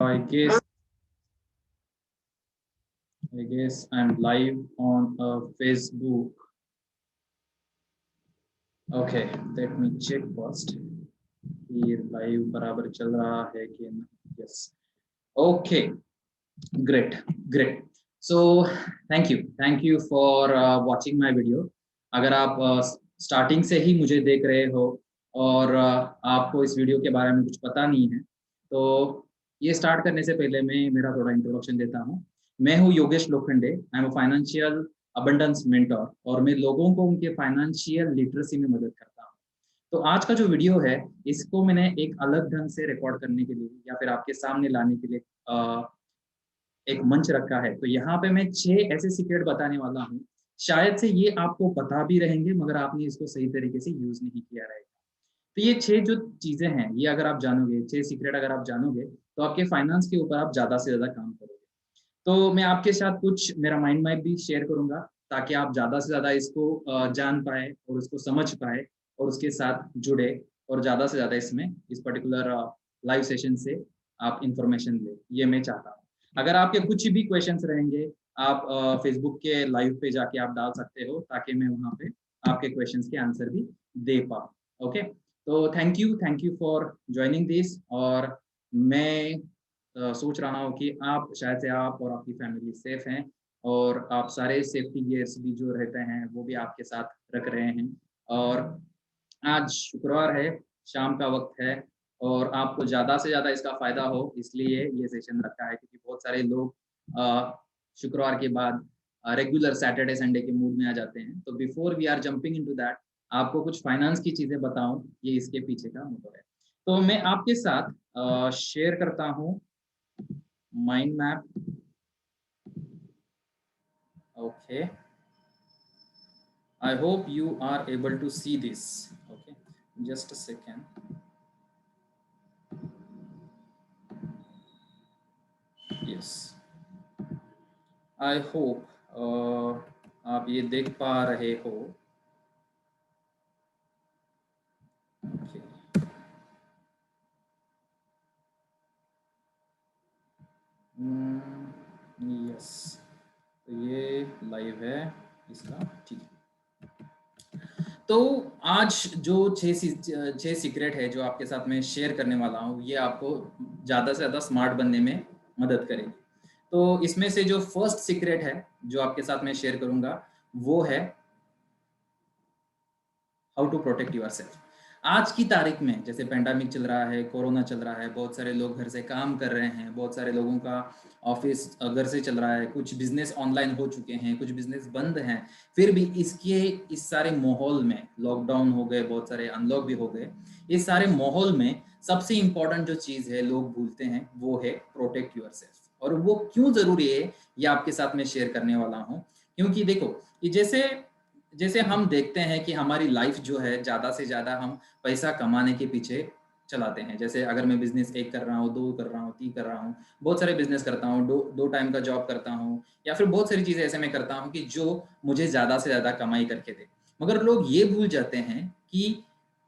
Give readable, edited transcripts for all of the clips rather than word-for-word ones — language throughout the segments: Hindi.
I guess I'm live on Facebook. Okay, let me check first. ये लाइव बराबर चल रहा है कि नहीं? Yes. Okay, great. So thank you for watching my video. अगर आप स्टार्टिंग से ही मुझे देख रहे हो और आपको इस वीडियो के बारे में कुछ पता नहीं है, तो ये स्टार्ट करने से पहले मैं मेरा थोड़ा इंट्रोडक्शन देता हूँ। मैं हूँ Yogesh Lokhande. I am a financial abundance mentor और मैं लोगों को उनके फाइनेंशियल लिटरेसी में मदद करता हूँ। तो आज का जो वीडियो है, इसको मैंने एक अलग ढंग से रिकॉर्ड करने के लिए या फिर आपके सामने लाने के लिए एक मंच रखा है। तो यहाँ पे मैं 6 ऐसे सीक्रेट बताने वाला हूँ, शायद से ये आपको पता भी रहेंगे मगर आपने इसको सही तरीके से यूज नहीं किया रहेगा। तो ये 6 जो चीजें हैं, ये अगर आप जानोगे, 6 सीक्रेट अगर आप जानोगे, तो आपके फाइनेंस के ऊपर आप ज्यादा से ज्यादा काम करोगे। तो मैं आपके साथ कुछ मेरा माइंड मैप भी शेयर करूंगा, ताकि आप ज्यादा से ज्यादा इसको जान पाए और उसको समझ पाए और उसके साथ जुड़े और ज्यादा से ज्यादा इसमें इस पर्टिकुलर लाइव सेशन से आप इंफॉर्मेशन ले, ये मैं चाहता हूँ। अगर आपके कुछ भी क्वेश्चंस रहेंगे, आप फेसबुक के लाइव पे जाके आप डाल सकते हो, ताकि मैं वहाँ पे आपके क्वेश्चंस के आंसर भी दे पाऊँ। ओके, तो thank you for joining this. और मैं सोच रहा हूँ कि आप शायद से आप और आपकी फैमिली सेफ हैं और आप सारे सेफ्टी गियर्स भी जो रहते हैं वो भी आपके साथ रख रहे हैं। और आज शुक्रवार है, शाम का वक्त है और आपको ज़्यादा से ज़्यादा इसका फ़ायदा हो, इसलिए ये सेशन रखा है, क्योंकि बहुत सारे लोग शुक्रवार के बाद रेगुलर सैटरडे संडे के मूड में आ जाते हैं। तो before we are jumping into that, आपको कुछ फाइनेंस की चीज़ें बताऊं, ये इसके पीछे का मोटिव है। तो मैं आपके साथ शेयर करता हूँ mind map. Okay, I hope you are able to see this. Okay, just a second. Yes, I hope आप ये देख पा रहे हो। Okay. Yes, तो ये लाइव है इसका, ठीक है। तो आज जो 6 सीक्रेट है जो आपके साथ मैं शेयर करने वाला हूँ, ये आपको ज़्यादा से ज़्यादा स्मार्ट बनने में मदद करेगी। तो इसमें से जो फर्स्ट सीक्रेट है जो आपके साथ मैं शेयर करूंगा, वो है how to protect your self. आज की तारीख में जैसे पेंडेमिक चल रहा है, कोरोना चल रहा है, बहुत सारे लोग घर से काम कर रहे हैं, बहुत सारे लोगों का ऑफिस घर से चल रहा है, कुछ बिजनेस ऑनलाइन हो चुके हैं, कुछ बिजनेस बंद हैं। फिर भी इस सारे माहौल में लॉकडाउन हो गए, बहुत सारे अनलॉक भी हो गए। इस सारे माहौल में सबसे इंपॉर्टेंट जो चीज़ है लोग भूलते हैं, वो है प्रोटेक्ट यूर सेल्फ। और वो क्यों ज़रूरी है, ये आपके साथ मैं शेयर करने वाला हूँ। क्योंकि देखो कि जैसे जैसे हम देखते हैं कि हमारी लाइफ जो है, ज़्यादा से ज़्यादा हम पैसा कमाने के पीछे चलाते हैं। जैसे अगर मैं बिजनेस 1 कर रहा हूँ, 2 कर रहा हूँ, 3 कर रहा हूँ, बहुत सारे बिजनेस करता हूँ, दो टाइम का जॉब करता हूँ, या फिर बहुत सारी चीज़ें ऐसे मैं करता हूँ कि जो मुझे ज़्यादा से ज़्यादा कमाई करके दे। मगर लोग ये भूल जाते हैं कि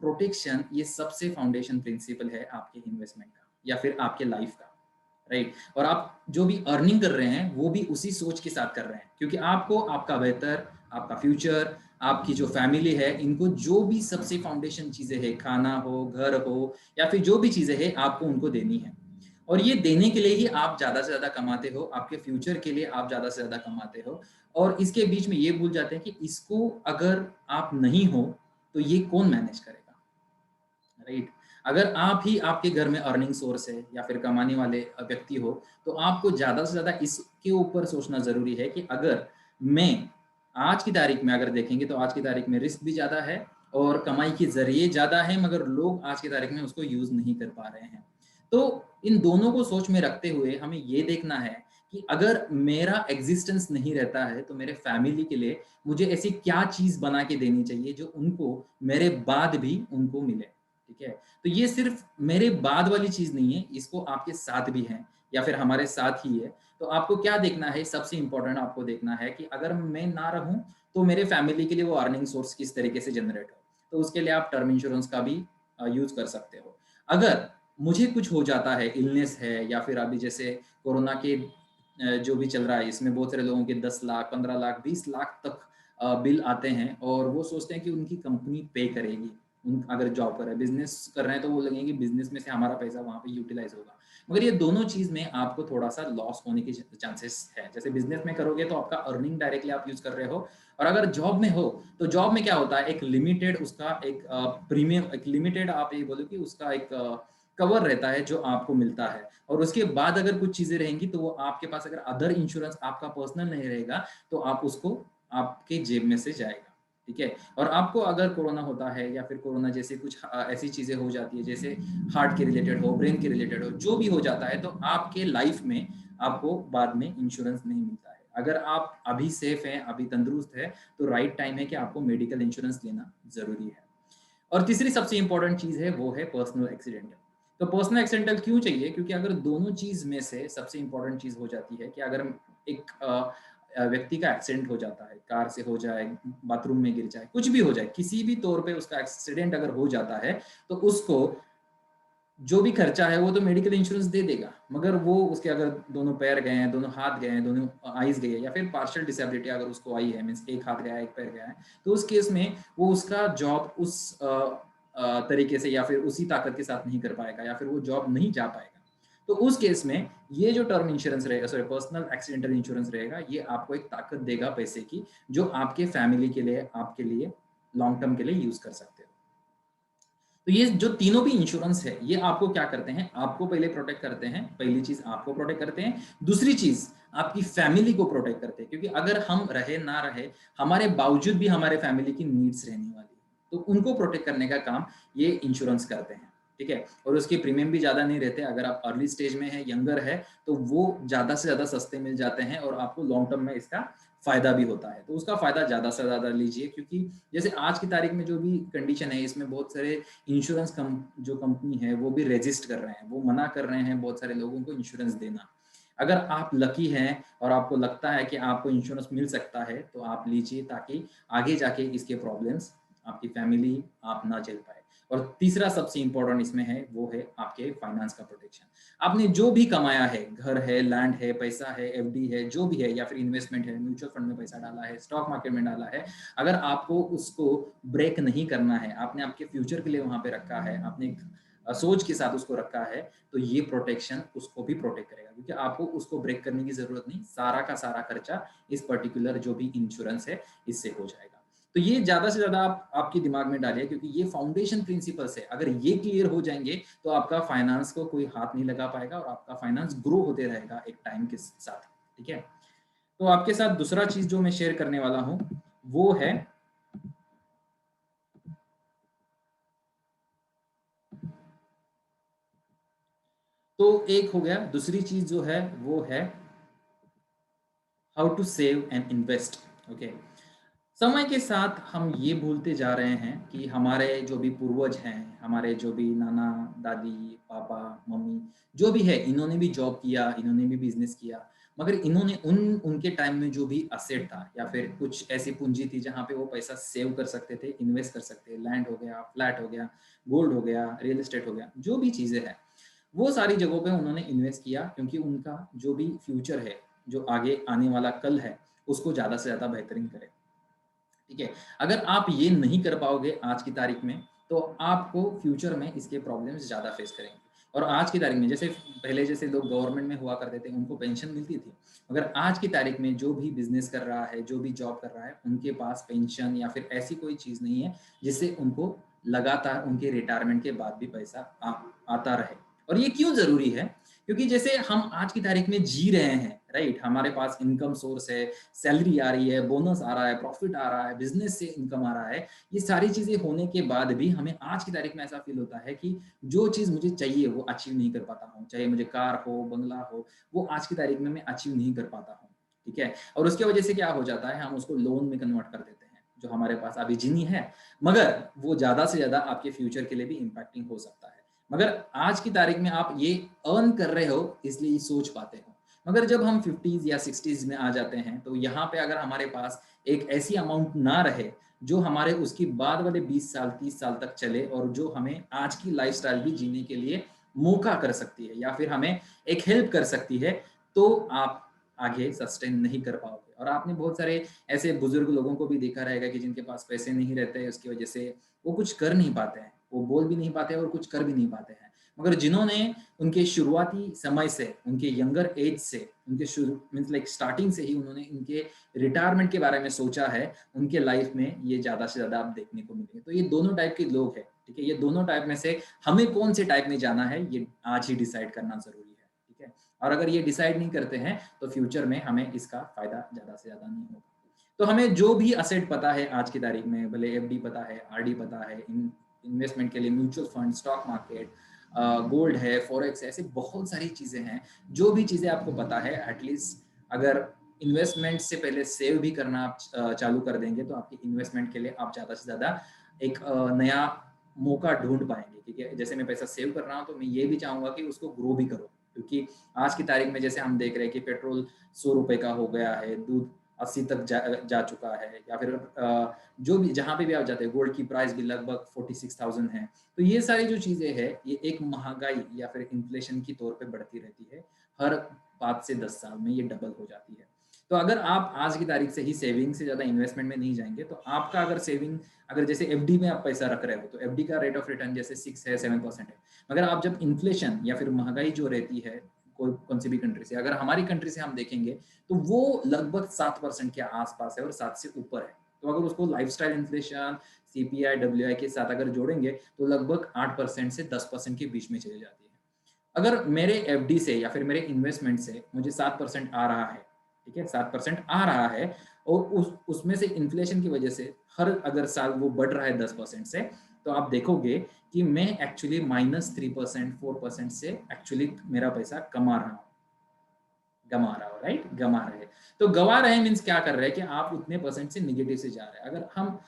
प्रोटेक्शन ये सबसे फाउंडेशन प्रिंसिपल है आपके इन्वेस्टमेंट का या फिर आपके लाइफ का, राइट। और आप जो भी अर्निंग कर रहे हैं वो भी उसी सोच के साथ कर रहे हैं, क्योंकि आपको आपका बेहतर, आपका फ्यूचर, आपकी जो फैमिली है, इनको जो भी सबसे फाउंडेशन चीज़ें हैं, खाना हो, घर हो, या फिर जो भी चीज़ें हैं, आपको उनको देनी है। और ये देने के लिए ही आप ज़्यादा से ज़्यादा कमाते हो, आपके फ्यूचर के लिए आप ज़्यादा से ज़्यादा कमाते हो। और इसके बीच में ये भूल जाते हैं कि इसको अगर आप नहीं हो तो ये कौन मैनेज करेगा, राइट। अगर आप ही आपके घर में अर्निंग सोर्स है या फिर कमाने वाले व्यक्ति हो, तो आपको ज़्यादा से ज़्यादा इसके ऊपर सोचना ज़रूरी है कि अगर मैं आज की तारीख में अगर देखेंगे तो आज की तारीख में रिस्क भी ज़्यादा है और कमाई के ज़रिए ज़्यादा है, मगर लोग आज की तारीख में उसको यूज़ नहीं कर पा रहे हैं। तो इन दोनों को सोच में रखते हुए हमें ये देखना है कि अगर मेरा एग्जिस्टेंस नहीं रहता है तो मेरे फैमिली के लिए मुझे ऐसी क्या चीज़ बना के देनी चाहिए जो उनको मेरे बाद भी उनको मिले, ठीक है। तो ये सिर्फ मेरे बाद वाली चीज़ नहीं है, इसको आपके साथ भी है या फिर हमारे साथ ही है। तो आपको क्या देखना है, सबसे इंपॉर्टेंट आपको देखना है कि अगर मैं ना रहूं तो मेरे फैमिली के लिए वो अर्निंग सोर्स किस तरीके से जनरेट हो। तो उसके लिए आप टर्म इंश्योरेंस का भी यूज कर सकते हो। अगर मुझे कुछ हो जाता है, इलनेस है, या फिर अभी जैसे कोरोना के जो भी चल रहा है, इसमें बहुत सारे लोगों के 10 लाख, 15 लाख, 20 लाख तक बिल आते हैं और वो सोचते हैं कि उनकी कंपनी पे करेगी। अगर जॉब कर रहे हैं, बिजनेस कर रहे हैं, तो वो लगेंगे बिजनेस में से हमारा पैसा वहाँ पे यूटिलाइज होगा। मगर ये दोनों चीज़ में आपको थोड़ा-सा लॉस होने के चांसेस है। जैसे बिज़नेस में करोगे तो आपका अर्निंग डायरेक्टली आप यूज़ कर रहे हो, और अगर जॉब में हो, तो जॉब में क्या होता है, एक लिमिटेड उसका एक प्रीमियम, एक लिमिटेड आप ये बोलो कि उसका एक कवर रहता है जो आपको मिलता है, और उसके बाद अगर कुछ चीज़ें रहेंगी तो वो आपके पास, अगर अदर इंश्योरेंस आपका पर्सनल नहीं रहेगा, तो आप उसको आपके जेब में से जाएगा, ठीक है? और आपको अगर कोरोना होता है या फिर कोरोना जैसे कुछ ऐसी चीज़ें हो जाती है, जैसे हार्ट के रिलेटेड हो, ब्रेन के रिलेटेड हो, जो भी हो जाता है, तो आपके लाइफ में आपको बाद में इंश्योरेंस नहीं मिलता है। अगर आप अभी सेफ हैं, अभी तंदुरुस्त है, तो राइट टाइम है कि आपको मेडिकल इंश्योरेंस लेना ज़रूरी है। और तीसरी सबसे इम्पोर्टेंट चीज़ है, वो है पर्सनल एक्सीडेंटल। तो पर्सनल एक्सीडेंटल क्यों चाहिए? क्योंकि अगर दोनों चीज़ में से सबसे इम्पोर्टेंट चीज़ हो जाती है कि अगर एक व्यक्ति का एक्सीडेंट हो जाता है, कार से हो जाए, बाथरूम में गिर जाए, कुछ भी हो जाए, किसी भी तौर पे उसका एक्सीडेंट अगर हो जाता है, तो उसको जो भी खर्चा है वो तो मेडिकल इंश्योरेंस दे देगा, मगर वो उसके अगर दोनों पैर गए हैं, दोनों हाथ गए हैं, दोनों आईज़ गई है, या फिर पार्शियल डिसेबिलिटी अगर उसको आई है, मीन्स एक हाथ गया है, एक पैर गया है, तो उस केस में वो उसका जॉब उस तरीके से या फिर उसी ताकत के साथ नहीं कर पाएगा, या फिर वो जॉब नहीं जा पाएगा। तो उस केस में ये जो टर्म इंश्योरेंस रहेगा, सॉरी पर्सनल एक्सीडेंटल इंश्योरेंस रहेगा, ये आपको एक ताकत देगा पैसे की, जो आपके फैमिली के लिए, आपके लिए लॉन्ग टर्म के लिए यूज़ कर सकते हो। तो ये जो तीनों भी इंश्योरेंस है, ये आपको क्या करते हैं, आपको पहले प्रोटेक्ट करते हैं। पहली चीज़ आपको प्रोटेक्ट करते हैं, दूसरी चीज़ आपकी फैमिली को प्रोटेक्ट करते हैं, क्योंकि अगर हम रहे ना रहे, हमारे बावजूद भी हमारे फैमिली की नीड्स रहने वाली है। तो उनको प्रोटेक्ट करने का काम ये इंश्योरेंस करते हैं, ठीक है? और उसके प्रीमियम भी ज़्यादा नहीं रहते, अगर आप अर्ली स्टेज में हैं, यंगर है, तो वो ज़्यादा से ज़्यादा सस्ते मिल जाते हैं और आपको लॉन्ग टर्म में इसका फ़ायदा भी होता है। तो उसका फ़ायदा ज़्यादा से ज़्यादा लीजिए, क्योंकि जैसे आज की तारीख में जो भी कंडीशन है, इसमें बहुत सारे इंश्योरेंस जो कंपनी है, वो भी रेजिस्ट कर रहे हैं, वो मना कर रहे हैं बहुत सारे लोगों को इंश्योरेंस देना। अगर आप लकी हैं और आपको लगता है कि आपको इंश्योरेंस मिल सकता है, तो आप लीजिए, ताकि आगे जाके इसके प्रॉब्लम्स आपकी फैमिली आप ना झेल पाए। और तीसरा सबसे इम्पोर्टेंट इसमें है, वो है आपके फाइनेंस का प्रोटेक्शन। आपने जो भी कमाया है, घर है, लैंड है, पैसा है, एफडी है, जो भी है, या फिर इन्वेस्टमेंट है, म्यूचुअल फंड में पैसा डाला है, स्टॉक मार्केट में डाला है, अगर आपको उसको ब्रेक नहीं करना है, आपने आपके फ्यूचर के लिए वहाँ पे रखा है, आपने एक सोच के साथ उसको रखा है, तो ये प्रोटेक्शन उसको भी प्रोटेक्ट करेगा, क्योंकि आपको उसको ब्रेक करने की ज़रूरत नहीं, सारा का सारा खर्चा इस पर्टिकुलर जो भी इंश्योरेंस है, इससे हो जाएगा। तो ये ज़्यादा से ज़्यादा आप आपके दिमाग में डालिए, क्योंकि ये फाउंडेशन प्रिंसिपल्स है। अगर ये क्लियर हो जाएँगे, तो आपका फाइनेंस को कोई हाथ नहीं लगा पाएगा और आपका फाइनेंस ग्रो होते रहेगा एक टाइम के साथ, ठीक है? तो आपके साथ दूसरा चीज़ जो मैं शेयर करने वाला हूँ, वो है, तो एक हो गया, दूसरी चीज़ जो है वो है how to save and invest, okay? समय के साथ हम ये भूलते जा रहे हैं कि हमारे जो भी पूर्वज हैं, हमारे जो भी नाना, दादी, पापा, मम्मी, जो भी है, इन्होंने भी जॉब किया, इन्होंने भी बिज़नेस किया, मगर इन्होंने उनके टाइम में जो भी एसेट था, या फिर कुछ ऐसी पूँजी थी जहाँ पे वो पैसा सेव कर सकते थे, इन्वेस्ट कर सकते हैं, लैंड हो गया, फ्लैट हो गया, गोल्ड हो गया, रियल एस्टेट हो गया, जो भी चीज़ें हैं, वो सारी जगहों पे उन्होंने इन्वेस्ट किया, क्योंकि उनका जो भी फ्यूचर है, जो आगे आने वाला कल है, उसको ज़्यादा से ज़्यादा बेहतरीन करे। ठीक है? अगर आप ये नहीं कर पाओगे आज की तारीख में, तो आपको फ्यूचर में इसके प्रॉब्लम्स ज़्यादा फेस करेंगे। और आज की तारीख में, जैसे पहले जैसे लोग गवर्नमेंट में हुआ करते थे, उनको पेंशन मिलती थी। मगर आज की तारीख में जो भी बिज़नेस कर रहा है, जो भी जॉब कर रहा है, उनके पास पेंशन या फिर ऐसी कोई चीज़ नहीं है, जिससे उनको लगातार उनके रिटायरमेंट के बाद भी पैसा आता रहे। और ये क्यों ज़रूरी है? क्योंकि जैसे हम आज की तारीख में जी रहे हैं, राइट? हमारे पास इनकम सोर्स है, सैलरी आ रही है, बोनस आ रहा है, प्रॉफिट आ रहा है, बिज़नेस से इनकम आ रहा है। ये सारी चीज़ें होने के बाद भी हमें आज की तारीख में ऐसा फ़ील होता है कि जो चीज़ मुझे चाहिए वो अचीव नहीं कर पाता हूँ। चाहे मुझे कार हो, बंगला हो, वो आज की तारीख में मैं अचीव नहीं कर पाता हूँ। ठीक है? और उसकी वजह से क्या हो जाता है, हम उसको लोन में कन्वर्ट कर देते हैं, जो हमारे पास अभी जिनी है, मगर वो ज़्यादा से ज़्यादा आपके फ्यूचर के लिए भी इम्पैक्टिंग हो सकता है। मगर आज की तारीख में आप ये अर्न कर रहे हो, इसलिए ये सोच पाते हो। मगर जब हम 50s या 60s में आ जाते हैं, तो यहाँ पे अगर हमारे पास एक ऐसी अमाउंट ना रहे, जो हमारे उसके बाद वाले 20 साल, 30 साल तक चले, और जो हमें आज की लाइफ़स्टाइल भी जीने के लिए मौका कर सकती है या फिर हमें एक हेल्प कर सकती है, तो आप आगे सस्टेन नहीं कर पाओगे। और आपने बहुत सारे ऐसे बुजुर्ग लोगों को भी देखा रहेगा कि जिनके पास पैसे नहीं रहते हैं, उसकी वजह से वो कुछ कर नहीं पाते हैं, वो बोल भी नहीं पाते हैं और कुछ कर भी नहीं पाते हैं। मगर जिन्होंने उनके शुरुआती समय से, उनके यंगर एज से, उनके शुरू मीन्स लाइक स्टार्टिंग से ही उन्होंने इनके रिटायरमेंट के बारे में सोचा है, उनके लाइफ में ये ज़्यादा से ज़्यादा आप देखने को मिलेंगे। तो ये दोनों टाइप के लोग हैं, ठीक है? ये दोनों टाइप में से हमें कौन से टाइप में जाना है, ये आज ही डिसाइड करना ज़रूरी है, ठीक है? और अगर ये डिसाइड नहीं करते हैं, तो फ्यूचर में हमें इसका फ़ायदा ज़्यादा से ज़्यादा नहीं होगा। तो हमें जो भी असेट पता है आज की तारीख में, भले एफडी पता है, आरडी पता है, इन्वेस्टमेंट के लिए mutual fund, stock market, gold है, फॉरेक्स है, ऐसी बहुत सारी चीज़ें हैं। जो भी चीज़ें आपको पता है, एटलीस्ट अगर इन्वेस्टमेंट से पहले सेव भी करना आप चालू कर देंगे, तो आपकी इन्वेस्टमेंट के लिए आप ज़्यादा से ज़्यादा एक नया मौका ढूंढ पाएंगे, ठीक है? जैसे मैं पैसा सेव कर रहा हूँ, तो मैं ये भी चाहूँगा कि उसको ग्रो भी करो, क्योंकि आज की तारीख में जैसे हम देख रहे हैं कि पेट्रोल 100 रुपए का हो गया है, दूध 80 तक जा चुका है, या फिर जो भी जहाँ पे भी आप जाते हैं, गोल्ड की प्राइस भी लगभग 46,000 है। तो ये सारी जो चीज़ें हैं, ये एक महँगाई या फिर इन्फ्लेशन की तौर पे बढ़ती रहती है। हर 5 से 10 साल में ये डबल हो जाती है। तो अगर आप आज की तारीख से ही सेविंग से ज़्यादा इन्वेस्टमेंट में नहीं जाएँगे, तो आपका अगर सेविंग, अगर जैसे एफडी में आप पैसा रख रहे हो, तो एफडी का रेट ऑफ रिटर्न जैसे 6 है, 7% है। मगर आप जब इन्फ्लेशन या फिर महँगाई जो रहती है, कोई कौन सी भी कंट्री से, अगर हमारी कंट्री से हम देखेंगे, तो वो लगभग 7% के आस-पास है और 7 से ऊपर है। तो अगर उसको लाइफ़स्टाइल इन्फ्लेशन, सीपीआई, डब्ल्यूआई के साथ अगर जोड़ेंगे, तो लगभग 8% से 10% के बीच में चली जाती है। अगर मेरे एफडी से या फिर मेरे इन्वेस्टमेंट से मुझे 7% आ रहा है, ठीक है? 7% आ रहा है और उसमें से इन्फ्लेशन की वजह से हर अगर साल वो बढ़ रहा है 10% से, तो आप देखोगे कि मैं एक्चुअली -3%, 4% से एक्चुअली मेरा पैसा कमा रहा हूँ। गँवा रहा हो, राइट? गँवा रहे हैं। तो गँवा रहे हैं मीन्स क्या कर रहे हैं कि आप उतने परसेंट से नेगेटिव से जा रहे हैं। अगर हम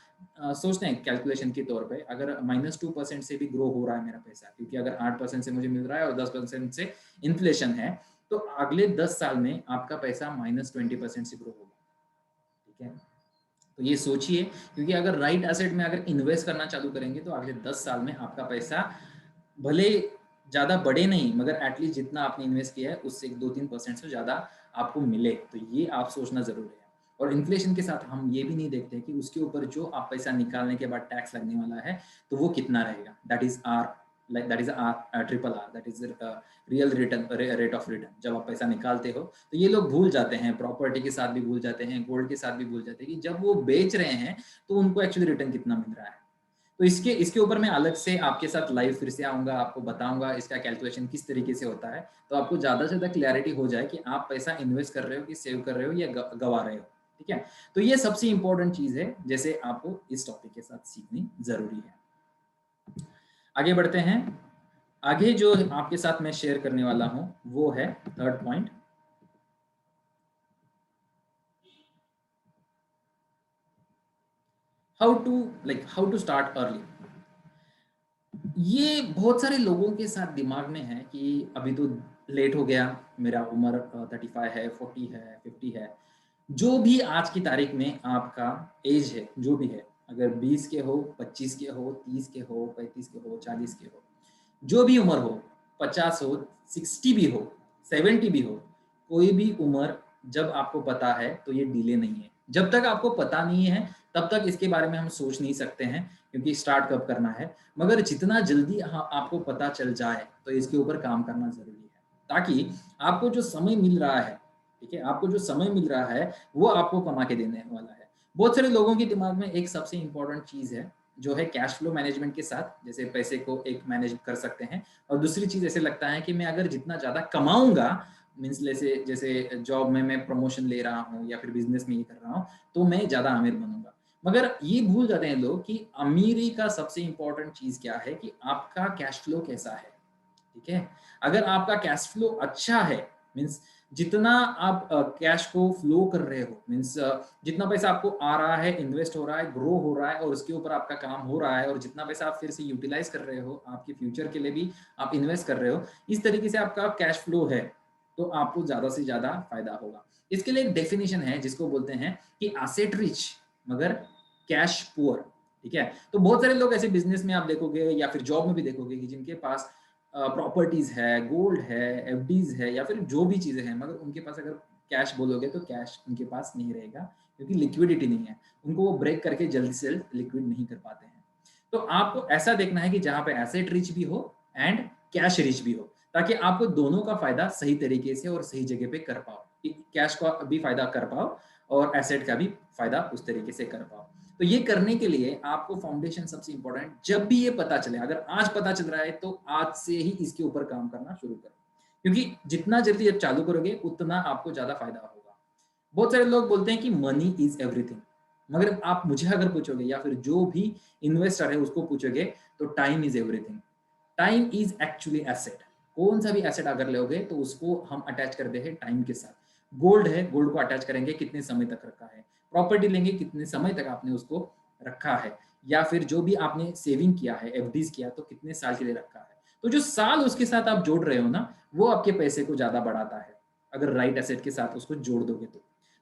सोचते हैं कैलकुलेशन के तौर पे, अगर -2% से भी ग्रो हो रहा है मेरा पैसा, क्योंकि अगर 8% से मुझे मिल रहा है और 10% से इन्फ्लेशन है, तो अगले 10 साल में आपका पैसा -20% से ग्रो होगा, ठीक है? तो ये सोचिए, क्योंकि अगर राइट एसेट में अगर इन्वेस्ट करना चालू करेंगे, तो अगले 10 साल में आपका पैसा भले ज़्यादा बढ़े नहीं, मगर एटलीस्ट जितना आपने इन्वेस्ट किया है उससे 2-3% से ज़्यादा आपको मिले, तो ये आप सोचना ज़रूरी है। और इन्फ्लेशन के साथ हम ये भी नहीं देखते कि उसके ऊपर जो आप पैसा निकालने के बाद टैक्स लगने वाला है, तो वो कितना रहेगा। That is R, like that is R, triple R, that is real return, rate of return. जब आप पैसा निकालते हो, तो ये लोग भूल जाते हैं, प्रॉपर्टी के साथ भी भूल जाते हैं, गोल्ड के साथ भी भूल जाते हैं कि जब वो बेच रहे हैं, तो उनको एक्चुअली रिटर्न कितना मिल रहा है। तो इसके इसके ऊपर मैं अलग से आपके साथ लाइव फिर से आऊँगा, आपको बताऊँगा इसका कैलकुलेशन किस तरीके से होता है, तो आपको ज़्यादा से ज़्यादा क्लैरिटी हो जाए कि आप पैसा इन्वेस्ट कर रहे हो कि सेव कर रहे हो या गँवा रहे हो, ठीक है? तो ये सबसे इम्पोर्टेंट चीज़ है, जैसे आपको इस टॉपिक के साथ सीखनी ज़रूरी है। आगे बढ़ते हैं। आगे जो आपके साथ मैं शेयर करने वाला हूँ, वो है third point, how to start early. ये बहुत सारे लोगों के साथ दिमाग में है कि अभी तो लेट हो गया, मेरा उम्र 35 है, 40 है, 50 है। जो भी आज की तारीख में आपका एज है, जो भी है, अगर 20 के हो, 25 के हो, 30 के हो, 35 के हो, 40 के हो, जो भी उम्र हो, 50 हो, 60 भी हो, 70 भी हो, कोई भी उम्र जब आपको पता है, तो ये डिले नहीं है। जब तक आपको पता नहीं है, तब तक इसके बारे में हम सोच नहीं सकते हैं, क्योंकि स्टार्ट कब करना है। मगर जितना जल्दी आपको पता चल जाए, तो इसके ऊपर काम करना ज़रूरी है। ताकि आपको जो समय मिल रहा है, ठीक है? आपको जो समय मिल रहा है, वो आपको कमा के देने वाला है। बहुत सारे लोगों के दिमाग में एक सबसे इम्पोर्टेंट चीज़ है, जो है कैश फ्लो मैनेजमेंट के साथ, जैसे पैसे को एक मैनेज कर सकते हैं। और दूसरी चीज़ ऐसे लगता है कि मैं अगर जितना ज़्यादा कमाऊँगा, मीन्स जैसे जैसे जॉब में मैं प्रमोशन ले रहा हूँ या फिर बिज़नेस में ये कर रहा हूँ, तो मैं ज़्यादा अमीर बनूँगा। मगर ये भूल जाते हैं लोग कि अमीरी का सबसे इम्पोर्टेंट चीज़ क्या है कि आपका कैश फ्लो कैसा है, ठीक है? अगर आपका कैश फ्लो अच्छा है, मीन्स जितना आप कैश को फ्लो कर रहे हो, मीन्स जितना पैसा आपको आ रहा है, इन्वेस्ट हो रहा है, ग्रो हो रहा है और उसके ऊपर आपका काम हो रहा है, और जितना पैसा आप फिर से यूटिलाइज़ कर रहे हो, आपके फ्यूचर के लिए भी आप इन्वेस्ट कर रहे हो, इस तरीके से आपका कैश फ्लो है, तो आपको ज़्यादा से ज़्यादा फ़ायदा होगा। इसके लिए एक डेफिनिशन है जिसको बोलते हैं कि एसेट रिच मगर कैश पुअर, ठीक है? तो बहुत सारे लोग ऐसे बिज़नेस में आप देखोगे या फिर जॉब में भी देखोगे कि जिनके पास प्रॉपर्टीज है, गोल्ड है, एफडीज है, या फिर जो भी चीजें हैं, मगर उनके पास अगर कैश बोलोगे तो कैश उनके पास नहीं रहेगा, क्योंकि लिक्विडिटी नहीं है, उनको वो ब्रेक करके जल्दी से जल्द लिक्विड नहीं कर पाते हैं। तो आपको ऐसा देखना है कि जहां पे एसेट रिच भी हो एंड कैश रिच भी हो, ताकि आपको दोनों का फायदा सही तरीके से और सही जगह पे कर पाओ, कैश का भी फायदा कर पाओ और एसेट का भी फायदा उस तरीके से कर पाओ। तो ये करने के लिए आपको फाउंडेशन सबसे इंपॉर्टेंट, जब भी ये पता चले, अगर आज पता चल रहा है तो आज से ही इसके ऊपर काम करना शुरू करो, क्योंकि जितना जल्दी आप चालू करोगे उतना आपको ज्यादा फायदा होगा। बहुत सारे लोग बोलते हैं कि मनी इज एवरीथिंग, मगर आप मुझे अगर पूछोगे या फिर जो भी इन्वेस्टर है उसको पूछोगे तो time is everything. Time is actually asset. कौन सा भी एसेट अगर लोगे तो उसको हम अटैच करते हैं टाइम के साथ। गोल्ड है, गोल्ड को अटैच करेंगे कितने समय तक रखा है, प्रॉपर्टी लेंगे कितने समय तक आपने उसको रखा है, या फिर जो भी आपने सेविंग किया है, एफडीज किया, तो कितने साल के लिए रखा है। तो जो साल उसके साथ आप जोड़ रहे हो ना, वो आपके पैसे को ज्यादा बढ़ाता है, अगर राइट एसेट के साथ उसको जोड़ दोगे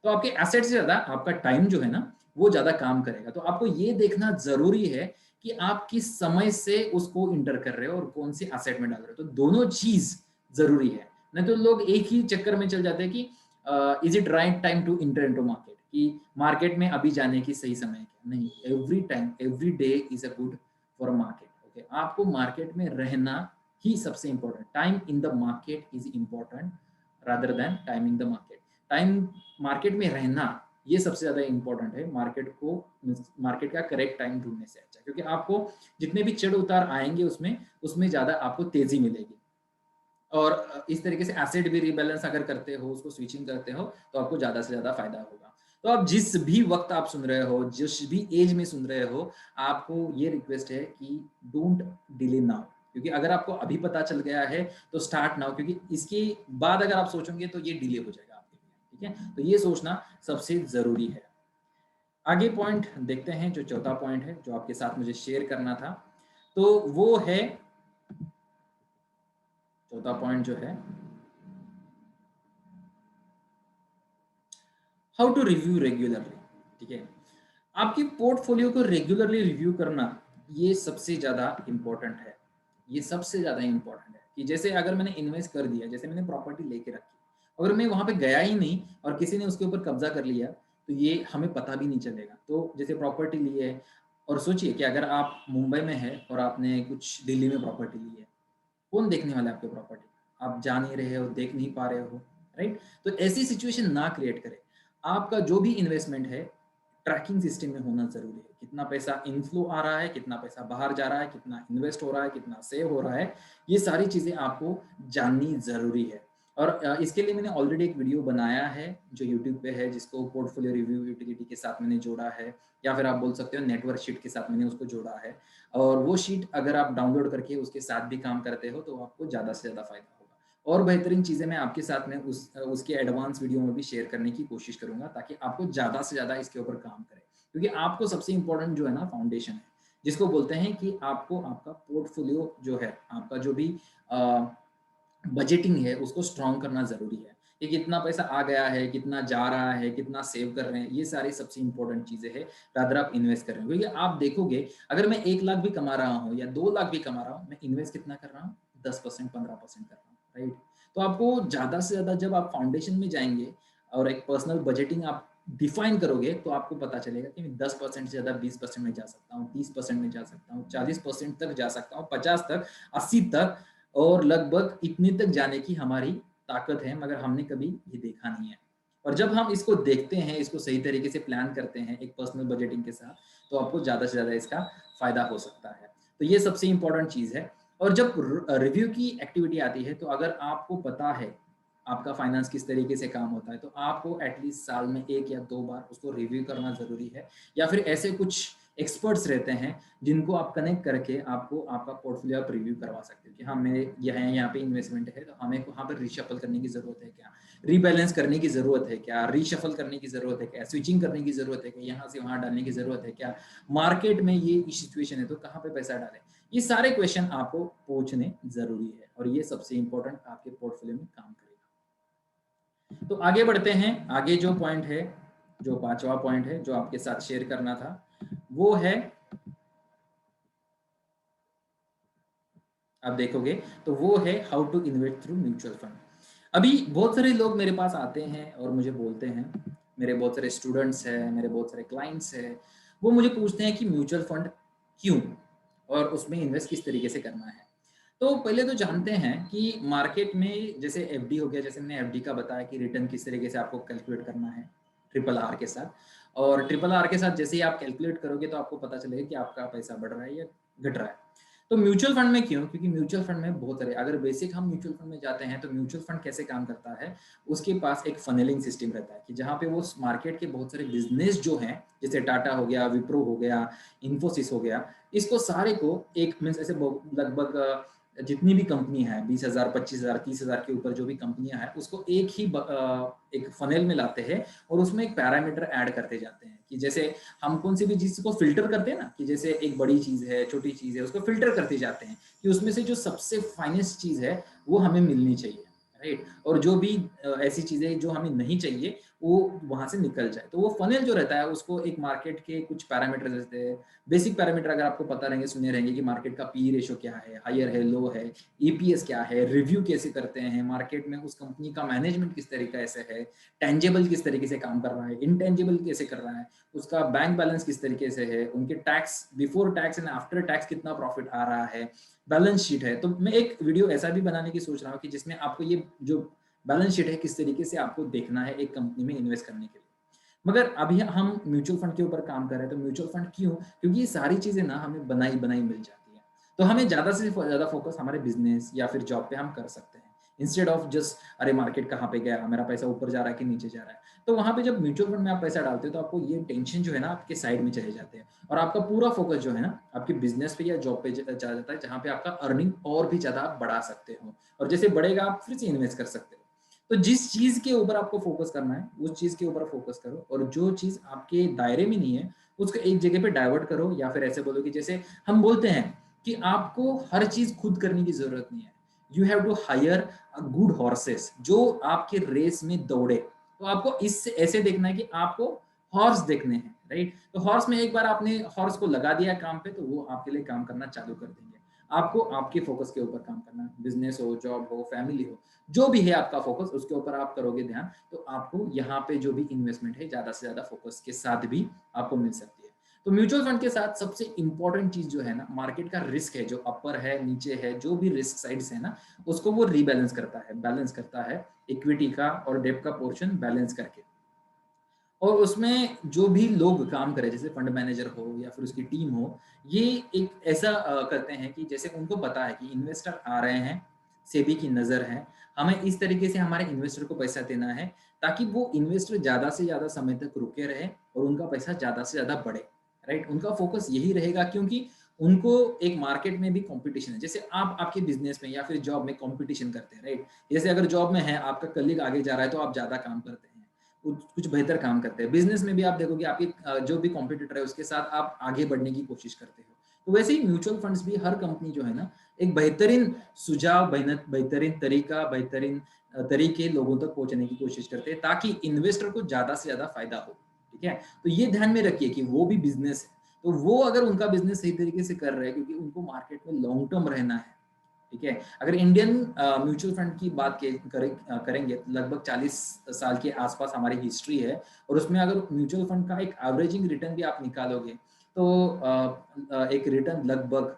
तो आपके एसेट से ज्यादा आपका टाइम जो है ना वो ज्यादा काम करेगा। तो आपको ये देखना जरूरी है कि आप किस समय से उसको इंटर कर रहे हो और कौन से एसेट में डाल रहे हो, तो दोनों चीज जरूरी है। नहीं तो लोग एक ही चक्कर में चल जाते हैं कि is it right time to enter into market, कि मार्केट में अभी जाने की सही समय है क्या। नहीं, every time every day is a good for market. Okay, आपको मार्केट में रहना ही सबसे important, time in the market is important rather than time in the market. Time market में रहना ये सबसे ज्यादा इंपॉर्टेंट है, मार्केट का करेक्ट टाइम ढूंढने से अच्छा, क्योंकि आपको जितने भी चढ़ उतार आएंगे उसमें उसमें ज्यादा आपको तेजी मिलेगी। और इस तरीके से एसेट भी रिबैलेंस अगर करते हो, उसको स्विचिंग करते हो, तो आपको ज्यादा से ज्यादा फायदा होगा। तो आप जिस भी वक्त आप सुन रहे हो, जिस भी एज में सुन रहे हो, आपको ये रिक्वेस्ट है कि डोंट डिले नाउ, क्योंकि अगर आपको अभी पता चल गया है तो स्टार्ट नाउ, क्योंकि इसके बाद अगर आप सोचोगे तो ये डिले हो जाएगा आपके लिए। ठीक है, तो ये सोचना सबसे जरूरी है। आगे पॉइंट देखते हैं, जो चौथा पॉइंट है जो आपके साथ मुझे शेयर करना था, तो वो है, चौथा पॉइंट जो है, हाउ टू रिव्यू रेगुलरली। ठीक है, आपकी पोर्टफोलियो को रेगुलरली रिव्यू करना ये सबसे ज्यादा इंपॉर्टेंट है। ये सबसे ज्यादा इंपॉर्टेंट है कि जैसे अगर मैंने इन्वेस्ट कर दिया, जैसे मैंने प्रॉपर्टी लेके रखी, अगर मैं वहां पे गया ही नहीं और किसी ने उसके ऊपर कब्जा कर लिया तो ये हमें पता भी नहीं चलेगा। तो जैसे प्रॉपर्टी ली है, और सोचिए कि अगर आप मुंबई में है और आपने कुछ दिल्ली में प्रॉपर्टी ली है, कौन देखने वाला है आपकी प्रॉपर्टी, आप जा नहीं रहे हो, देख नहीं पा रहे हो, राइट। तो ऐसी सिचुएशन ना क्रिएट करें। आपका जो भी इन्वेस्टमेंट है ट्रैकिंग सिस्टम में होना जरूरी है, कितना पैसा इनफ्लो आ रहा है, कितना पैसा बाहर जा रहा है, कितना इन्वेस्ट हो रहा है, कितना सेव हो रहा है, ये सारी चीजें आपको जाननी जरूरी है। और इसके लिए मैंने ऑलरेडी एक वीडियो बनाया है जो यूट्यूब पे है, जिसको पोर्टफोलियो रिव्यू यूटिलिटी के साथ मैंने जोड़ा है, या फिर आप बोल सकते हो नेटवर्क शीट के साथ मैंने उसको जोड़ा है। और वो शीट अगर आप डाउनलोड करके उसके साथ भी काम करते हो तो आपको ज़्यादा से ज़्यादा फायदा होगा। और बेहतरीन चीज़ें मैं आपके साथ में उसके एडवांस वीडियो में भी शेयर करने की कोशिश करूंगा, ताकि आपको ज़्यादा से ज़्यादा इसके ऊपर काम करें, क्योंकि आपको सबसे इंपॉर्टेंट जो है ना फाउंडेशन है, जिसको बोलते हैं कि आपको आपका पोर्टफोलियो जो है, आपका जो भी बजटिंग है उसको स्ट्रॉन्ग करना जरूरी है, कि कितना पैसा आ गया है, कितना जा रहा है, कितना सेव कर रहे हैं, ये सारी सबसे इंपॉर्टेंट चीजें हैं। रादर आप इन्वेस्ट कर रहे हो, क्योंकि आप देखोगे अगर मैं 1 लाख भी कमा रहा हूँ या 2 लाख भी कमा रहा हूँ, मैं इन्वेस्ट कितना कर रहा हूँ, 10%, 15% कर रहा हूँ, राइट। तो आपको ज्यादा से ज्यादा जब आप फाउंडेशन में जाएंगे और एक पर्सनल बजटिंग आप डिफाइन करोगे, तो आपको पता चलेगा कि मैं 10% से ज्यादा 20% में जा सकता हूँ, 30% में जा सकता हूँ, 40% तक जा सकता हूँ, 50 तक, 80 तक, और लगभग इतने तक जाने की हमारी ताकत है, मगर हमने कभी ये देखा नहीं है। और जब हम इसको देखते हैं, इसको सही तरीके से प्लान करते हैं एक पर्सनल बजटिंग के साथ, तो आपको ज़्यादा से ज़्यादा इसका फायदा हो सकता है। तो ये सबसे इंपॉर्टेंट चीज़ है। और जब रिव्यू की एक्टिविटी आती है, तो अगर आपको पता है आपका फाइनेंस किस तरीके से काम होता है, तो आपको एटलीस्ट साल में 1 या 2 बार उसको रिव्यू करना ज़रूरी है। या फिर ऐसे कुछ एक्सपर्ट्स रहते हैं जिनको आप कनेक्ट करके आपको आपका पोर्टफोलियो आप रिव्यू करवा सकते हो, कि हाँ मेरे यहाँ पे इन्वेस्टमेंट है, तो हमें वहाँ पर रिशफल करने की जरूरत है क्या, रीबैलेंस करने की जरूरत है क्या, रीशफल करने की जरूरत है क्या, स्विचिंग करने की जरूरत है क्या, यहाँ से वहाँ डालने की जरूरत है क्या, मार्केट में ये सिचुएशन है तो कहाँ पे पैसा डालें। ये सारे क्वेश्चन आपको पूछने जरूरी है, और ये सबसे इंपॉर्टेंट आपके पोर्टफोलियो में काम करेगा। तो आगे बढ़ते हैं। आगे जो पॉइंट है, जो पांचवा पॉइंट है जो आपके साथ शेयर करना था, वो है आप देखोगे तो वो है how to invest through mutual fund. अभी बहुत सारे लोग मेरे पास आते हैं और मुझे बोलते हैं, मेरे बहुत सारे स्टूडेंट्स हैं, मेरे बहुत सारे क्लाइंट्स हैं, वो मुझे पूछते हैं कि म्यूचुअल फंड क्यों और उसमें इन्वेस्ट किस तरीके से करना है। तो पहले तो जानते हैं कि मार्केट में जैसे एफडी हो गया, जैसे मैंने एफडी का बताया कि रिटर्न किस तरीके से आपको कैलकुलेट करना है ट्रिपल आर के साथ, और ट्रिपल आर के साथ जैसे ही आप कैलकुलेट करोगे तो आपको पता चलेगा कि आपका पैसा बढ़ रहा है या घट रहा है। तो म्यूचुअल फंड में क्यों? क्योंकि म्यूचुअल फंड में बहुत सारे, अगर बेसिक हम म्यूचुअल फंड में जाते हैं तो म्यूचुअल फंड कैसे काम करता है, उसके पास एक फनेलिंग सिस्टम रहता है कि जहाँ पे वो मार्केट के बहुत सारे बिजनेस जो हैं, जैसे टाटा हो गया, विप्रो हो गया, इन्फोसिस हो गया, इसको सारे को एक मीन्स ऐसे लगभग जितनी भी कंपनी है 20,000 25,000 30,000 के ऊपर जो भी कंपनियां हैं उसको एक ही एक फनेल में लाते हैं और उसमें एक पैरामीटर ऐड करते जाते हैं कि जैसे हम कौन सी भी चीज को फिल्टर करते हैं ना, कि जैसे एक बड़ी चीज है, छोटी चीज है, उसको फिल्टर करते जाते हैं कि उसमें से जो सबसे फाइनेस्ट चीज है वो हमें मिलनी चाहिए, राइट। और जो भी ऐसी चीजें जो हमें नहीं चाहिए वो वहां से निकल जाए। तो वो फनेल जो रहता है उसको एक मार्केट के कुछ पैरामीटर रहते हैं, बेसिक पैरामीटर अगर आपको पता रहेंगे, सुने रहेंगे कि मार्केट का पी रेशो क्या है, हायर है, लो है, ईपीएस क्या है, रिव्यू कैसे करते हैं मार्केट में, उस कंपनी का मैनेजमेंट किस तरीके से है, टेंजेबल किस तरीके से काम कर रहा है, इनटेंजेबल कैसे कर रहा है, उसका बैंक बैलेंस किस तरीके से है, उनके tax before tax and after tax कितना प्रॉफिट आ रहा है, बैलेंस शीट है। तो मैं एक वीडियो ऐसा भी बनाने की सोच रहा हूँ कि जिसमें आपको ये जो बैलेंस शीट है किस तरीके से आपको देखना है एक कंपनी में इन्वेस्ट करने के लिए। मगर अभी हम म्यूचुअल फंड के ऊपर काम कर रहे हैं, तो म्यूचुअल फंड क्यों? क्योंकि ये सारी चीजें ना हमें बनाई बनाई मिल जाती है, तो हमें ज्यादा से ज्यादा फोकस हमारे बिजनेस या फिर जॉब पे हम कर सकते हैं, इंस्टेड ऑफ जस्ट अरे मार्केट कहाँ पे गया, मेरा पैसा ऊपर जा रहा है कि नीचे जा रहा है। तो वहां पे जब म्यूचुअल फंड में आप पैसा डालते हो तो आपको ये टेंशन जो है ना आपके साइड में चले जाते हैं और आपका पूरा फोकस जो है ना आपके बिजनेस पे या जॉब पे चला जाता है, जहाँ पे आपका अर्निंग और भी ज्यादा आप बढ़ा सकते हो, और जैसे बढ़ेगा आप फिर से इन्वेस्ट कर सकते हो। तो जिस चीज के ऊपर आपको फोकस करना है उस चीज के ऊपर फोकस करो, और जो चीज आपके दायरे में नहीं है उसको एक जगह पे डाइवर्ट करो, या फिर ऐसे बोलो कि जैसे हम बोलते हैं कि आपको हर चीज खुद करने की जरूरत नहीं है, you have to hire a good horses जो आपके रेस में दौड़े। तो आपको इससे ऐसे देखना है कि आपको हॉर्स देखने हैं, राइट। तो हॉर्स में एक बार आपने हॉर्स को लगा दिया काम पे तो वो आपके लिए काम करना चालू कर देंगे। आपको आपके फोकस के ऊपर काम करना है, बिजनेस हो, जॉब हो, फैमिली हो, जो भी है आपका फोकस उसके ऊपर आप करोगे ध्यान, तो आपको यहाँ पे जो भी इन्वेस्टमेंट है ज्यादा से ज्यादा फोकस के साथ भी आपको मिल सकती है। तो म्यूचुअल फंड के साथ सबसे इंपॉर्टेंट चीज जो है ना, मार्केट का रिस्क है, जो अपर है नीचे है, जो भी रिस्क साइड्स है ना, उसको वो रीबैलेंस करता है, बैलेंस करता है इक्विटी का और डेब्ट का पोर्शन बैलेंस करके। और उसमें जो भी लोग काम करें, जैसे फंड मैनेजर हो या फिर उसकी टीम हो, ये एक ऐसा करते हैं कि जैसे उनको पता है कि इन्वेस्टर आ रहे हैं, सेबी की नज़र है, हमें इस तरीके से हमारे इन्वेस्टर को पैसा देना है ताकि वो इन्वेस्टर ज़्यादा से ज़्यादा समय तक रुके रहे और उनका पैसा ज़्यादा से ज़्यादा बढ़े, राइट। उनका फोकस यही रहेगा क्योंकि उनको एक मार्केट में भी कंपटीशन है, जैसे आप आपके बिजनेस में या फिर जॉब में कंपटीशन करते हैं, राइट। जैसे अगर जॉब में है आपका कलीग आगे जा रहा है तो आप ज़्यादा काम करते हैं, कुछ कुछ बेहतर काम करते हैं। बिजनेस में भी आप देखोगे आपके जो भी कॉम्पिटिटर है उसके साथ आप आगे बढ़ने की कोशिश करते हो। तो वैसे ही म्यूचुअल फंड्स भी हर कंपनी जो है ना एक बेहतरीन सुझाव, बेहतरीन तरीका, बेहतरीन तरीके लोगों तक पहुंचने की कोशिश करते हैं ताकि इन्वेस्टर को ज्यादा से ज्यादा फायदा हो। ठीक है, तो ये ध्यान में रखिए कि वो भी बिजनेस है, तो वो अगर उनका बिजनेस सही तरीके से कर रहे हैं क्योंकि उनको मार्केट में लॉन्ग टर्म रहना है। ठीक है, अगर इंडियन म्यूचुअल फंड की बात करेंगे तो लगभग 40 साल के आसपास हमारी हिस्ट्री है, और उसमें अगर म्यूचुअल फंड का एक एवरेजिंग रिटर्न भी आप निकालोगे तो एक रिटर्न लगभग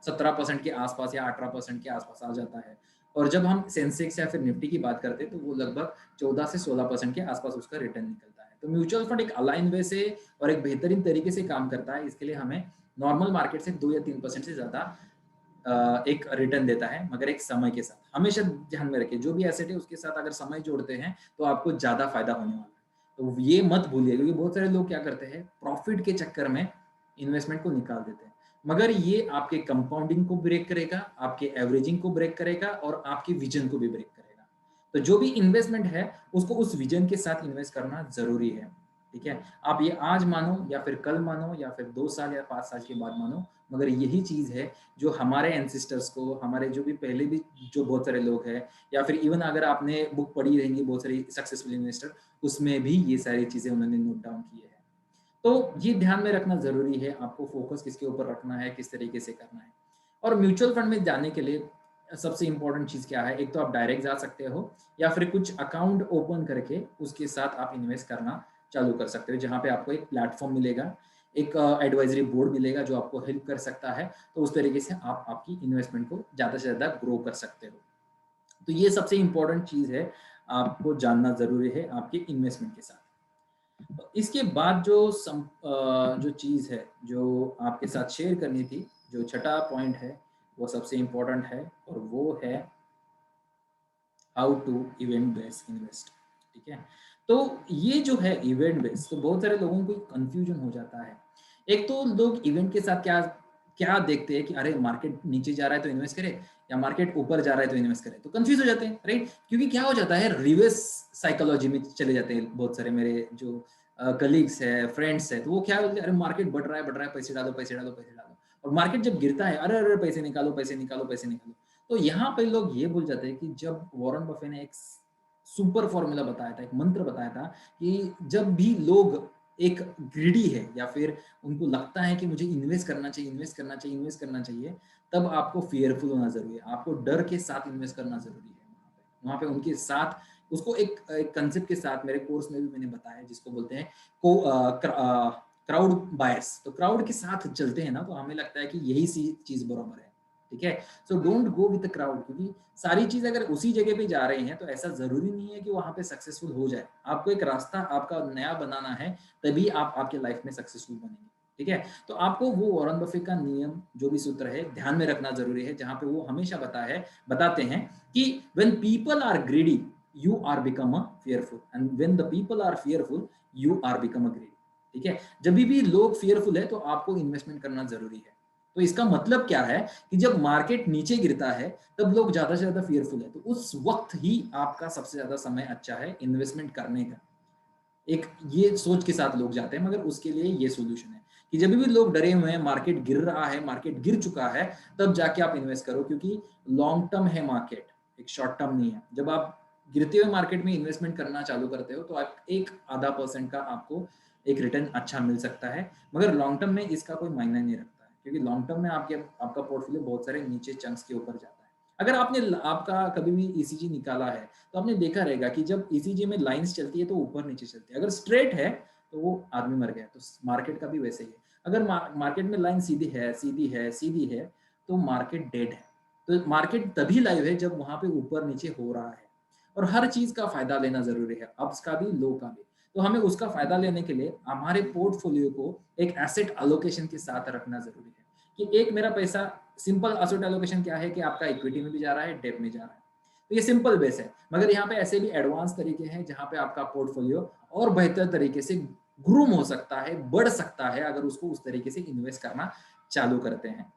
17% के आसपास या 18% के आसपास आ जाता है। और जब हम सेंसेक्स या फिर निफ्टी की बात करते हैं तो वो लगभग 14 से 16% के आसपास उसका रिटर्न निकलता है। तो म्यूचुअल फंड एक अलाइन वे से और एक बेहतरीन तरीके से काम करता है, इसके लिए हमें नॉर्मल मार्केट से 2 या 3% से ज्यादा एक रिटर्न देता है, मगर एक समय के साथ। हमेशा ध्यान में रखिए जो भी एसेट है उसके साथ अगर समय जोड़ते हैं तो आपको ज्यादा फायदा होने वाला है। तो ये मत भूलिए, क्योंकि बहुत सारे लोग क्या करते हैं प्रॉफिट के चक्कर में इन्वेस्टमेंट को निकाल देते हैं, मगर ये आपके कंपाउंडिंग को ब्रेक करेगा, आपके एवरेजिंग को ब्रेक करेगा और आपके विजन को भी ब्रेक करेगा। तो जो भी इन्वेस्टमेंट है उसको उस विजन के साथ इन्वेस्ट करना जरूरी है। ठीक है, आप ये आज मानो या फिर कल मानो या फिर 2 साल या 5 साल के बाद मानो, मगर यही चीज है जो हमारे एंसिस्टर्स को, हमारे जो भी पहले भी जो बहुत सारे लोग हैं, या फिर इवन अगर आपने बुक पढ़ी रहेंगी बहुत सारी सक्सेसफुल इन्वेस्टर, उसमें भी ये सारी चीजें उन्होंने नोट डाउन की है। तो ये ध्यान में रखना जरूरी है आपको फोकस किसके ऊपर रखना है, किस तरीके से करना है। और म्यूचुअल फंड में जाने के लिए सबसे इम्पोर्टेंट चीज़ क्या है, एक तो आप डायरेक्ट जा सकते हो या फिर कुछ अकाउंट ओपन करके उसके साथ आप इन्वेस्ट करना चालू कर सकते हो, जहाँ पे आपको एक प्लेटफॉर्म मिलेगा, एक एडवाइजरी बोर्ड मिलेगा जो आपको हेल्प कर सकता है। तो उस तरीके से आप आपकी इन्वेस्टमेंट को ज़्यादा से ज़्यादा ग्रो कर सकते हो। तो ये सबसे इम्पोर्टेंट चीज़ है, आपको जानना ज़रूरी है आपके इन्वेस्टमेंट के साथ। तो इसके बाद जो चीज़ है, जो आपके साथ शेयर करनी थी, जो छठा पॉइंट है, वो सबसे इम्पोर्टेंट है और वो है how to event based invest. ठीक है, तो ये जो है इवेंट बेस्ड, तो बहुत सारे लोगों को कंफ्यूजन हो जाता है। एक तो लोग इवेंट के साथ क्या क्या देखते हैं कि अरे मार्केट नीचे जा रहा है तो इन्वेस्ट करें, या मार्केट ऊपर जा रहा है तो इन्वेस्ट करें, तो कंफ्यूज हो जाते हैं, राइट? क्योंकि क्या हो जाता है, रिवर्स साइकोलॉजी में चले जाते हैं बहुत सारे मेरे जो कलीग्स है, फ्रेंड्स है, तो वो क्या बोलते हैं, अरे मार्केट बढ़ रहा है, पैसे डालो पैसे डालो पैसे डालो, और मार्केट जब गिरता है, अरे अरे पैसे निकालो पैसे निकालो पैसे निकालो। तो यहाँ पे लोग ये भूल जाते हैं कि जब वॉरेन बफे ने एक सुपर फॉर्मूला बताया था, एक मंत्र बताया था कि जब भी लोग एक ग्रीडी है या फिर उनको लगता है कि मुझे इन्वेस्ट करना चाहिए इन्वेस्ट करना चाहिए इन्वेस्ट करना चाहिए, तब आपको फियरफुल होना जरूरी है, आपको डर के साथ इन्वेस्ट करना जरूरी है। वहाँ पे उनके साथ उसको एक कंसेप्ट के साथ मेरे कोर्स में भी मैंने बताया, जिसको बोलते हैं क्राउड बायर्स। तो क्राउड के साथ चलते हैं ना, तो हमें लगता है कि यही सी चीज बराबर है। ठीक है, so don't go with the crowd, क्योंकि सारी चीज अगर उसी जगह पे जा रही हैं तो ऐसा जरूरी नहीं है कि वहां पे सक्सेसफुल हो जाए। आपको एक रास्ता आपका नया बनाना है, तभी आप आपके लाइफ में सक्सेसफुल बनेंगे। ठीक है, तो आपको वो वॉरेन बफेट का नियम जो भी सूत्र है ध्यान में रखना जरूरी है, जहां पे वो हमेशा बताते हैं कि when people are greedy you are become a fearful, and when the people are fearful you are become a greedy. ठीक है, जब भी लोग फियरफुल है तो आपको इन्वेस्टमेंट करना जरूरी है। तो इसका मतलब क्या है कि जब मार्केट नीचे गिरता है तब लोग ज्यादा से ज्यादा फियरफुल है, तो उस वक्त ही आपका सबसे ज्यादा समय अच्छा है इन्वेस्टमेंट करने का। एक ये सोच के साथ लोग जाते हैं, मगर उसके लिए ये सॉल्यूशन है कि जब भी लोग डरे हुए हैं, मार्केट गिर रहा है, मार्केट गिर चुका है, तब जाके आप इन्वेस्ट करो, क्योंकि लॉन्ग टर्म है मार्केट, एक शॉर्ट टर्म नहीं है। जब आप गिरते हुए मार्केट में इन्वेस्टमेंट करना चालू करते हो तो आप एक आधा % का आपको एक रिटर्न अच्छा मिल सकता है, मगर लॉन्ग टर्म में इसका कोई मायने नहीं रखता है, क्योंकि लॉन्ग टर्म में आपका पोर्टफोलियो बहुत सारे नीचे चंक्स के ऊपर जाता है। अगर आपने आपका कभी भी ईसीजी निकाला है तो आपने देखा रहेगा कि जब ईसीजी में लाइंस चलती है तो ऊपर नीचे चलती है, अगर स्ट्रेट है तो वो आदमी मर गया। तो मार्केट का भी वैसे ही है, अगर मार्केट में लाइन सीधी है सीधी है सीधी है तो मार्केट डेड है। तो मार्केट तभी लाइव है जब वहां पे ऊपर नीचे हो रहा है, और हर चीज का फायदा लेना जरूरी है, अप्स का भी लो का भी। तो हमें उसका फायदा लेने के लिए हमारे पोर्टफोलियो को एक एसेट एलोकेशन के साथ रखना जरूरी है, कि एक मेरा पैसा, सिंपल एसेट एलोकेशन क्या है कि आपका इक्विटी में भी जा रहा है, डेट में जा रहा है, तो ये सिंपल बेस है। मगर यहाँ पे ऐसे भी एडवांस तरीके हैं जहाँ पे आपका पोर्टफोलियो और बेहतर तरीके से ग्रूम हो सकता है, बढ़ सकता है, अगर उसको उस तरीके से इन्वेस्ट करना चालू करते हैं।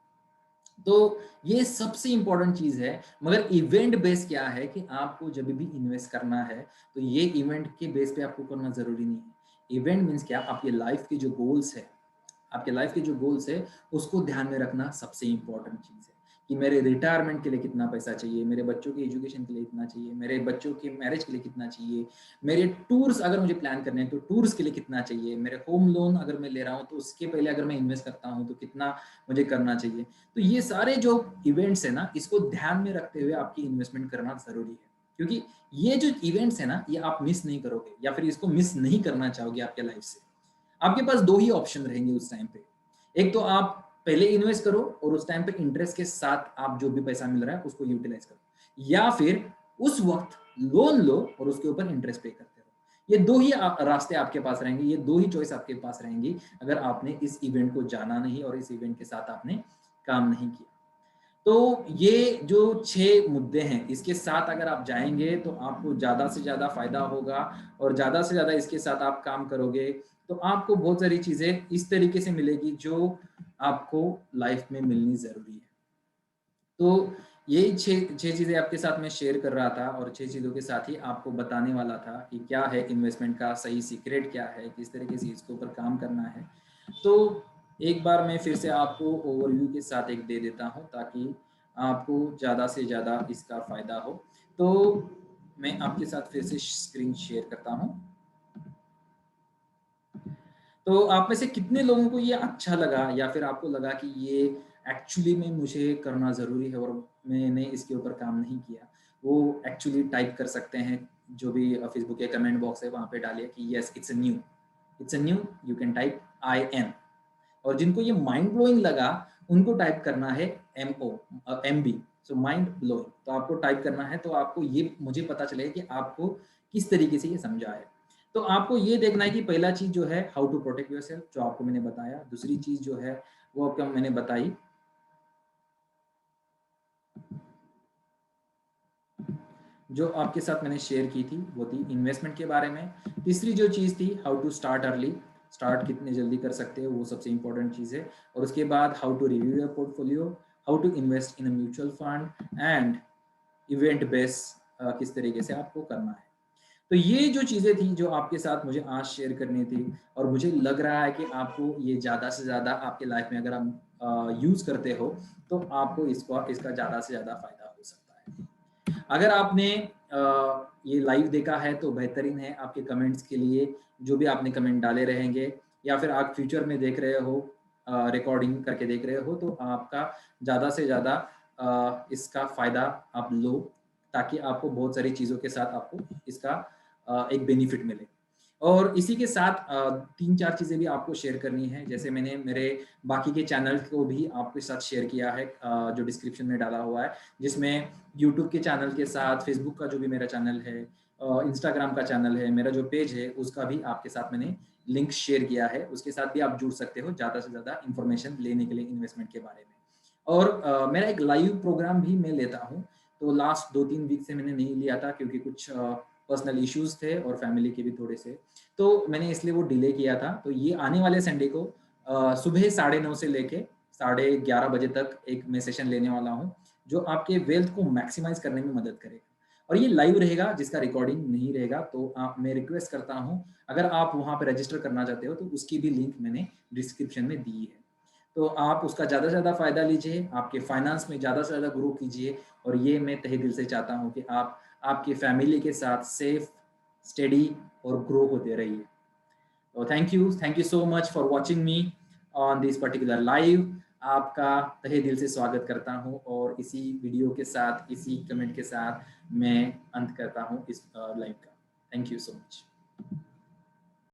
तो ये सबसे इंपॉर्टेंट चीज है। मगर इवेंट बेस क्या है कि आपको जब भी इन्वेस्ट करना है तो ये इवेंट के बेस पे आपको करना जरूरी नहीं है। इवेंट मीन्स क्या, आपके लाइफ के जो गोल्स है, आपके लाइफ के जो गोल्स है उसको ध्यान में रखना सबसे इंपॉर्टेंट चीज है, कि मेरे रिटायरमेंट के लिए कितना पैसा चाहिए, मेरे बच्चों की एजुकेशन के लिए इतना चाहिए, मेरे बच्चों के मैरिज के लिए कितना चाहिए, मेरे टूर्स अगर मुझे प्लान करने हैं तो टूर्स के लिए कितना चाहिए, मेरे होम लोन अगर मैं ले रहा हूँ तो उसके पहले अगर मैं इन्वेस्ट करता हूँ तो कितना मुझे करना चाहिए। तो ये सारे जो इवेंट्स है ना, इसको ध्यान में रखते हुए आपकी इन्वेस्टमेंट करना जरूरी है, क्योंकि ये जो इवेंट्स है ना, ये आप मिस नहीं करोगे, या फिर इसको मिस नहीं करना चाहोगे आपके लाइफ से। आपके पास दो ही ऑप्शन रहेंगे उस टाइम पे, एक तो आप पहले इन्वेस्ट करो और उस टाइम पे इंटरेस्ट के साथ आप जो भी पैसा मिल रहा है उसको यूटिलाइज करो, या फिर उस वक्त लोन लो और उसके ऊपर इंटरेस्ट पे करते रहो। ये दो ही रास्ते आपके पास रहेंगे, ये दो ही चॉइस आपके पास रहेंगी, अगर आपने इस इवेंट को जाना नहीं और इस इवेंट के साथ आपने काम नहीं किया। तो ये जो 6 मुद्दे हैं, इसके साथ अगर आप जाएंगे तो आपको ज़्यादा से ज़्यादा फायदा होगा, और ज़्यादा से ज़्यादा इसके साथ आप काम करोगे तो आपको बहुत सारी चीज़ें इस तरीके से मिलेगी जो आपको लाइफ में मिलनी ज़रूरी है। तो यही छह चीज़ें आपके साथ मैं शेयर कर रहा था, और 6 चीज़ों के साथ ही आपको बताने वाला था कि क्या है इन्वेस्टमेंट का सही सीक्रेट, क्या है, किस तरीके से इसके ऊपर काम करना है। तो एक बार मैं फिर से आपको ओवरव्यू के साथ एक दे देता हूँ, ताकि आपको ज़्यादा से ज़्यादा इसका फ़ायदा हो। तो मैं आपके साथ फिर से स्क्रीन शेयर करता हूँ। तो आप में से कितने लोगों को ये अच्छा लगा, या फिर आपको लगा कि ये एक्चुअली में मुझे करना ज़रूरी है और मैंने इसके ऊपर काम नहीं किया, वो एक्चुअली टाइप कर सकते हैं, जो भी फेसबुक के कमेंट बॉक्स है वहाँ पे डालिए कि yes it's a new, you can type I N. और जिनको ये माइंड ब्लोइंग लगा उनको टाइप करना है MB, सो माइंड ब्लोइंग। तो आपको टाइप करना है, तो आपको ये मुझे पता चले कि आपको किस तरीके से ये समझा है। तो आपको ये देखना है कि पहला चीज़ जो है हाउ टू प्रोटेक्ट योरसेल्फ, जो आपको मैंने बताया। दूसरी चीज़ जो है वो आपको मैंने बताई, जो आपके साथ मैंने शेयर की थी वो थी इन्वेस्टमेंट के बारे में। तीसरी जो चीज़ थी how to start early, start कितने जल्दी कर सकते हो वो सबसे इंपॉर्टेंट चीज़ है। और उसके बाद how to review your portfolio, how to invest in a mutual fund and event base, किस तरीके से आपको करना है। तो ये जो चीज़ें थी जो आपके साथ मुझे आज शेयर करनी थी, और मुझे लग रहा है कि आपको ये ज़्यादा से ज़्यादा आपके लाइफ में अगर आप यूज़ करते हो तो आपको इसका ज़्यादा से ज़्यादा फ़ायदा हो सकता है। अगर आपने ये लाइव देखा है तो बेहतरीन है, आपके कमेंट्स के लिए जो भी आपने कमेंट डाले रहेंगे, या फिर आप फ्यूचर में देख रहे हो, रिकॉर्डिंग करके देख रहे हो, तो आपका ज़्यादा से ज़्यादा इसका फ़ायदा आप लो, ताकि आपको बहुत सारी चीज़ों के साथ आपको इसका एक बेनिफिट मिले। और इसी के साथ 3-4 चीज़ें भी आपको शेयर करनी है, जैसे मैंने मेरे बाकी के चैनल को भी आपके साथ शेयर किया है, जो डिस्क्रिप्शन में डाला हुआ है, जिसमें यूट्यूब के चैनल के साथ फेसबुक का जो भी मेरा चैनल है, इंस्टाग्राम का चैनल है, मेरा जो पेज है उसका भी आपके साथ मैंने लिंक शेयर किया है, उसके साथ भी आप जुड़ सकते हो ज़्यादा से ज़्यादा इन्फॉर्मेशन लेने के लिए इन्वेस्टमेंट के बारे में। और मेरा एक लाइव प्रोग्राम भी मैं लेता हूँ, तो लास्ट 2-3 वीक से मैंने नहीं लिया था क्योंकि कुछ पर्सनल इश्यूज़ थे और फैमिली के भी थोड़े से, तो मैंने इसलिए वो डिले किया था। तो ये आने वाले संडे को सुबह 9:30 से लेके 11:30 बजे तक एक मैं सेशन लेने वाला हूँ, जो आपके वेल्थ को मैक्सिमाइज़ करने में मदद करेगा। और ये लाइव रहेगा, जिसका रिकॉर्डिंग नहीं रहेगा, तो आप मैं रिक्वेस्ट करता हूँ, अगर आप वहाँ पे रजिस्टर करना चाहते हो, तो उसकी भी लिंक मैंने डिस्क्रिप्शन में दी है। तो आप उसका ज़्यादा से ज़्यादा फ़ायदा लीजिए, आपके फाइनेंस में ज़्यादा से ज़्यादा ग्रो कीजिए, और ये मैं तहे दिल से चाहता हूँ कि आप आपकी फैमिली के साथ सेफ, स्टेडी और ग्रो होते रहिए। तो thank you so much for watching me on this particular live. आपका तहे दिल से स्वागत करता हूँ, और इसी वीडियो के साथ, इसी कमेंट के साथ मैं अंत करता हूँ इस लाइव का। Thank you so much.